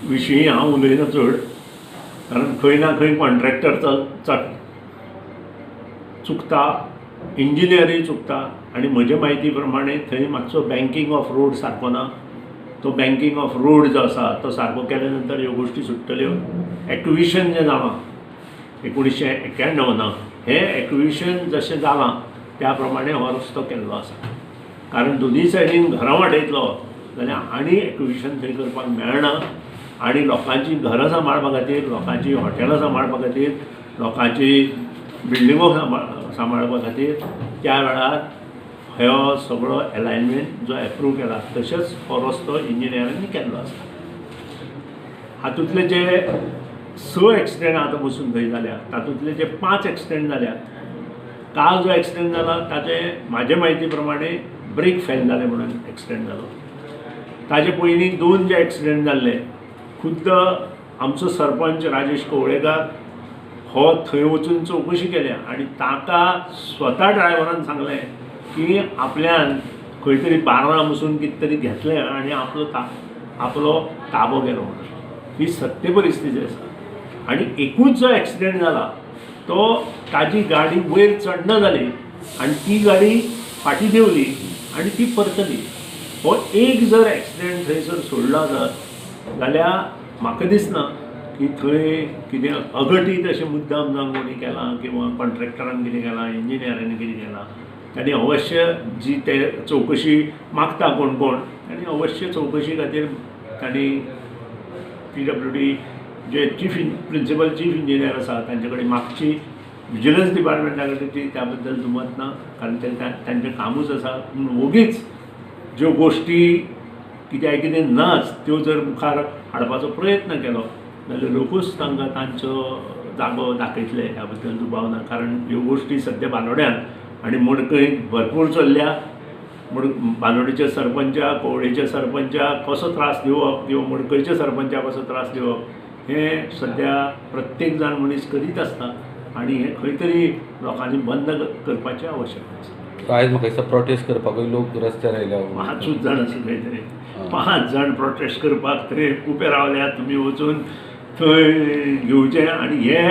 विशीं हांव उलयना चड, कारण खंय ना खंय कॉन्ट्रॅक्टर चुकता, इंजिनियरूय चुकता, आनी म्हजे म्हायती प्रमाणे थंय मातसो बँकींग ऑफ रोड सारको ना. तो बँकींग ऑफ रोड जो आसा तो सारको केल्या नंतर ह्यो गोश्टी सुट्टल्यो. एक्विशन जें जालां 1991 हें एक्विशन जशें जालां त्या प्रमाणे हो रस्तो केल्लो आसा. कारण दोनी सायडीन घरां वाडयतलो जाल्यार आनी एक्विशन थंय करपाक मेळना. आनी लोकांची घरां सांबाळपा खातीर, लोकांची हॉटेलां सांबाळपा खातीर, लोकांची बिल्डिंगो सांबाळपा खातीर त्या वेळार हो सगळो अलायनमेंट जो एप्रूव केला तशेंच हो रस्तो इंजिनियरांनी केल्लो आसा. हातूंतले जे 6 एक्सिडेंट आतां बसून थंय जाल्या तातूंतले जे 5 एक्सिडेंट जाल्यात, काल जो एक्सिडेंट जाला ताचे म्हाजे म्हायती प्रमाणे ब्रेक फेल जाले म्हणून एक्सिडेंट जालो. ताजे पयलीं 2 जे एक्सिडेंट जाल्ले खुद्द आमचो सरपंच राजेश कवळेकार हो थंय वचून चवकशी केल्या आनी ताका स्वता ड्रायव्हरान सांगलें की आपल्यान खंय तरी बार्रां बसून कितें तरी घेतलें आनी आपलो ताबो गेलो म्हणून. ही सत्य परिस्थिती आसा. आनी एकूच जो एक्सिडेंट जाला तो ताजी गाडी वयर चडना जाली आनी ती गाडी फाटीं देंवली आनी ती परतली. हो एक जर एक्सिडेंट थंयसर सोडलो जाल्यार म्हाका दिसना की थंय कितें अघटीत अशें मुद्दाम जावन कोणी केलां किंवा कॉन्ट्रॅक्टरान कितें केलां, इंजिनियरांनी कितें केलां. तांणी अवश्य जी ते चवकशी मागता कोण कोण तांणी अवश्य चवकशी खातीर तांणी PWD जे प्रिंसिपल चीफ इंजिनियर आसा तांचे कडेन मागची. विजिलन्स डिपार्टमेंटा कडेन ती त्या बद्दल दुमत ना, कारण तांचें कामूच आसा. पूण वोगीच ज्यो गोश्टी कितें नाच त्यो जर मुखार हाडपाचो प्रयत्न केलो जाल्यार लोकूच तांकां तांचो जागो दाखयतले ह्या बद्दल दुबाव ना. कारण ह्यो गोश्टी सद्या बांदोड्यान आनी मडकय भरपूर चल्ल्या. बांदोडेच्या सरपंचाक, कवळेच्या सरपंचाक कसो त्रास दिवप किंवा मडकयच्या सरपंचाक कसो त्रास दिवप हें सद्या प्रत्येक जाण मनीस करीत आसता. आनी हें खंय तरी लोकांनी बंद करपाचें आवश्यकता आसा. आयज म्हाका दिसता प्रोटेस्ट करपाकूय लोक रस्त्यार आयल्या. 5 जाण आसा खंय तरी 5 जाण प्रोटेस्ट करपाक थंय उबे रावल्यात. तुमी वचून थंय घेवचें. आनी हे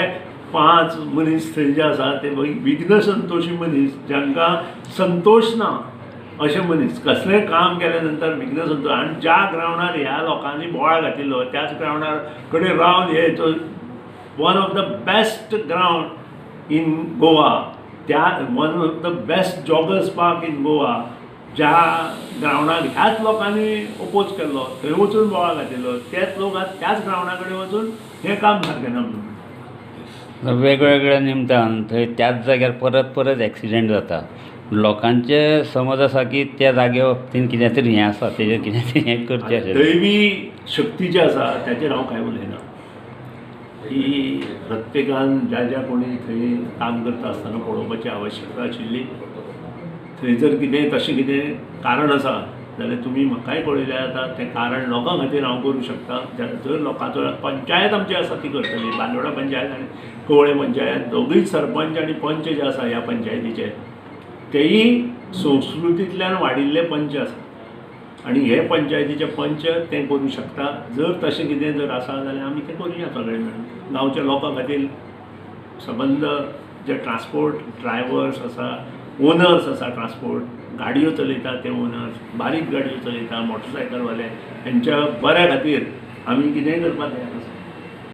5 मनीस थंय जे आसा ते विघ्न संतोशी मनीस, जांकां संतोष ना अशे मनीस. कसलेंय काम केल्या नंतर विघ्न संतोश. आनी ज्या ग्रावंडार ह्या लोकांनी बोवाळ घातिल्लो त्याच ग्रावंडार कडेन रावन हे one of the best ground in Goa, त्या one of the best joggers park in Goa, ज्या ग्रावंडाक ह्याच लोकांनी ओपोज केल्लो, थंय वचून बोवाळ घातिल्लो, तेच लोक आज त्याच ग्रावंडा कडेन वचून हें काम सारकें ना म्हणून. वेगवेगळ्या निमतान थंय त्याच जाग्यार परत परत एक्सिडेंट जाता. लोकांचे समज आसा की त्या जागे बाबतीन कितें तरी हें आसा, तेजेर कितें तरी हें करचें अशें. दैवी शक्ती जी आसा त्याचेर हांव कांय उलयना. ही प्रत्येकान ज्या कोणी थंय काम करता आसतना पळोवपाची आवश्यकता आशिल्ली. थंय जर कितें तशें कितें कारण आसा जाल्यार तुमी म्हाकाय कळयल्यार जाता. तें कारण लोकां खातीर हांव करूं शकता. जर लोकांचो पंचायत आमची आसा ती करतली, बांदोडा पंचायत आनी कवळे पंचायत, दोगूय सरपंच आनी पंच जे आसा ह्या पंचायतीचे तेयी संस्कृतींतल्यान वाडिल्ले पंच आसा. आनी हे पंचायतीचे पंच तें करूं शकता. जर तशें कितें जर आसा जाल्यार आमी तें करुया सगळे मेळून. गांवच्या लोकां खातीर संबंद जे ट्रान्सपोर्ट ड्रायव्हर्स आसा, ओनर्स आसा, ट्रान्सपोर्ट गाडयो चलयता ते ओनर्स, बारीक गाडयो चलयता, मोटरसायकलवाले, हेंच्या बऱ्या खातीर आमी कितेंय करपाक तयार आसा.